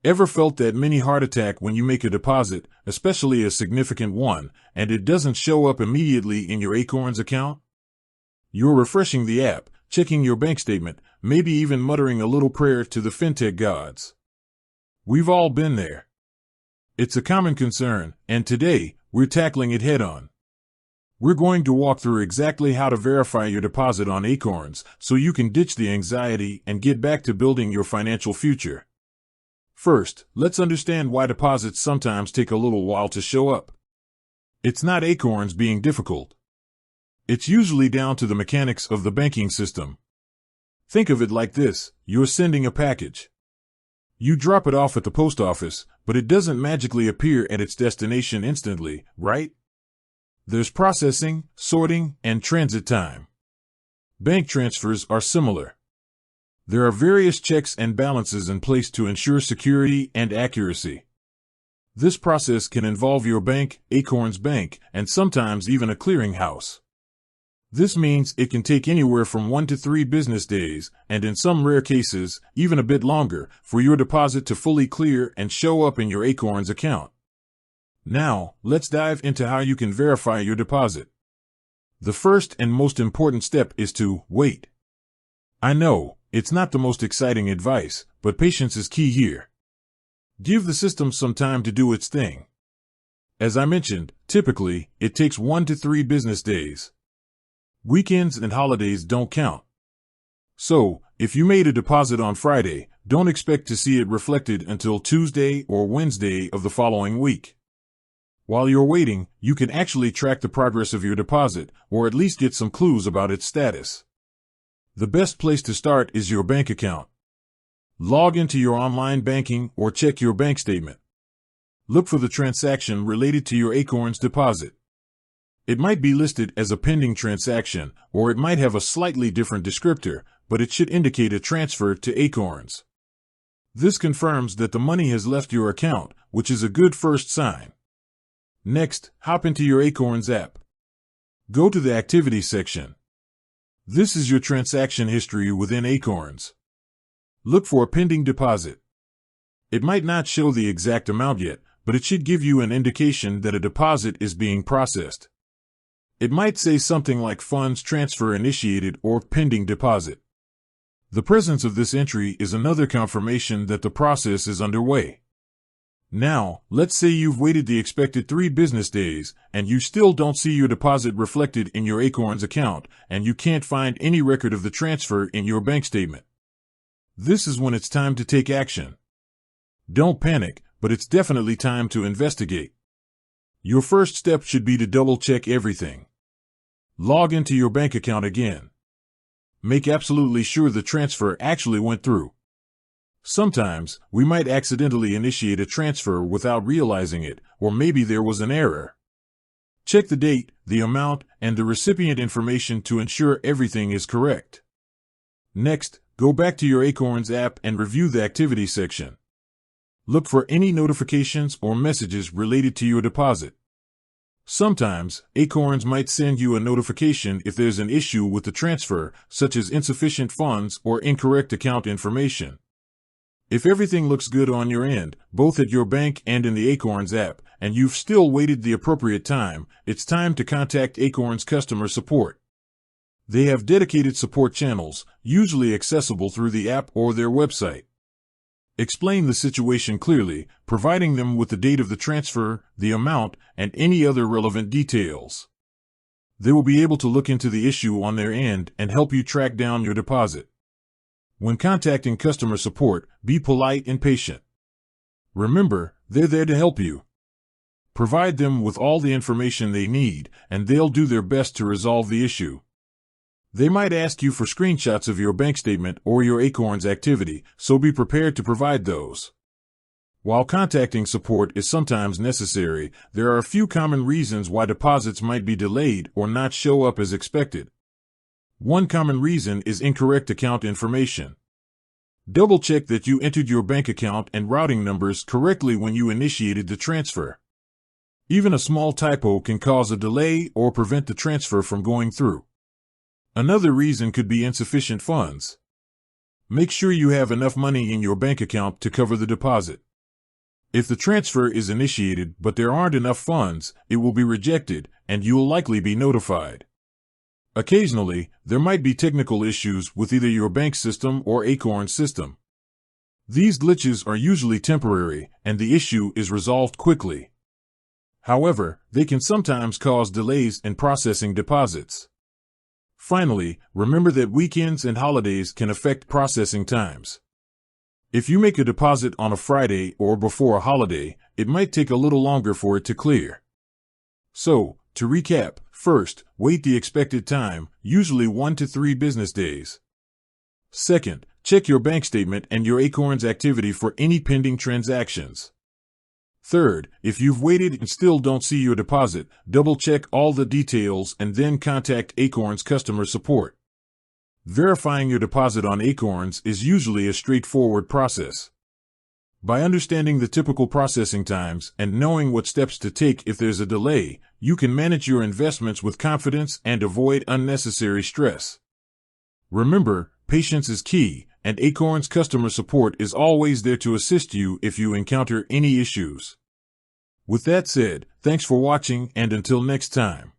Ever felt that mini heart attack when you make a deposit, especially a significant one, and it doesn't show up immediately in your Acorns account? You're refreshing the app, checking your bank statement, maybe even muttering a little prayer to the fintech gods. We've all been there. It's a common concern, and today, we're tackling it head-on. We're going to walk through exactly how to verify your deposit on Acorns so you can ditch the anxiety and get back to building your financial future. First, let's understand why deposits sometimes take a little while to show up. It's not Acorns being difficult. It's usually down to the mechanics of the banking system. Think of it like this: you're sending a package. You drop it off at the post office, but it doesn't magically appear at its destination instantly, right? There's processing, sorting, and transit time. Bank transfers are similar. There are various checks and balances in place to ensure security and accuracy. This process can involve your bank, Acorns Bank, and sometimes even a clearinghouse. This means it can take anywhere from 1 to 3 business days, and in some rare cases, even a bit longer, for your deposit to fully clear and show up in your Acorns account. Now, let's dive into how you can verify your deposit. The first and most important step is to wait. I know, it's not the most exciting advice, but patience is key here. Give the system some time to do its thing. As I mentioned, typically, it takes 1 to 3 business days. Weekends and holidays don't count. So, if you made a deposit on Friday, don't expect to see it reflected until Tuesday or Wednesday of the following week. While you're waiting, you can actually track the progress of your deposit, or at least get some clues about its status. The best place to start is your bank account. Log into your online banking or check your bank statement. Look for the transaction related to your Acorns deposit. It might be listed as a pending transaction, or it might have a slightly different descriptor, but it should indicate a transfer to Acorns. This confirms that the money has left your account, which is a good first sign. Next, hop into your Acorns app. Go to the Activity section. This is your transaction history within Acorns. Look for a pending deposit. It might not show the exact amount yet, but it should give you an indication that a deposit is being processed. It might say something like funds transfer initiated or pending deposit. The presence of this entry is another confirmation that the process is underway. Now, let's say you've waited the expected 3 business days, and you still don't see your deposit reflected in your Acorns account, and you can't find any record of the transfer in your bank statement. This is when it's time to take action. Don't panic, but it's definitely time to investigate. Your first step should be to double-check everything. Log into your bank account again. Make absolutely sure the transfer actually went through. Sometimes, we might accidentally initiate a transfer without realizing it, or maybe there was an error. Check the date, the amount, and the recipient information to ensure everything is correct. Next, go back to your Acorns app and review the Activity section. Look for any notifications or messages related to your deposit. Sometimes, Acorns might send you a notification if there's an issue with the transfer, such as insufficient funds or incorrect account information. If everything looks good on your end, both at your bank and in the Acorns app, and you've still waited the appropriate time, it's time to contact Acorns customer support. They have dedicated support channels, usually accessible through the app or their website. Explain the situation clearly, providing them with the date of the transfer, the amount, and any other relevant details. They will be able to look into the issue on their end and help you track down your deposit. When contacting customer support, be polite and patient. Remember, they're there to help you. Provide them with all the information they need, and they'll do their best to resolve the issue. They might ask you for screenshots of your bank statement or your Acorns activity, so be prepared to provide those. While contacting support is sometimes necessary, there are a few common reasons why deposits might be delayed or not show up as expected. One common reason is incorrect account information. Double-check that you entered your bank account and routing numbers correctly when you initiated the transfer. Even a small typo can cause a delay or prevent the transfer from going through. Another reason could be insufficient funds. Make sure you have enough money in your bank account to cover the deposit. If the transfer is initiated but there aren't enough funds, it will be rejected, and you will likely be notified. Occasionally, there might be technical issues with either your bank system or Acorns system. These glitches are usually temporary, and the issue is resolved quickly. However, they can sometimes cause delays in processing deposits. Finally, remember that weekends and holidays can affect processing times. If you make a deposit on a Friday or before a holiday, it might take a little longer for it to clear. So, to recap, first, wait the expected time, usually 1 to 3 business days. Second, check your bank statement and your Acorns activity for any pending transactions. Third, if you've waited and still don't see your deposit, double-check all the details and then contact Acorns customer support. Verifying your deposit on Acorns is usually a straightforward process. By understanding the typical processing times and knowing what steps to take if there's a delay, you can manage your investments with confidence and avoid unnecessary stress. Remember, patience is key, and Acorns customer support is always there to assist you if you encounter any issues. With that said, thanks for watching, and until next time.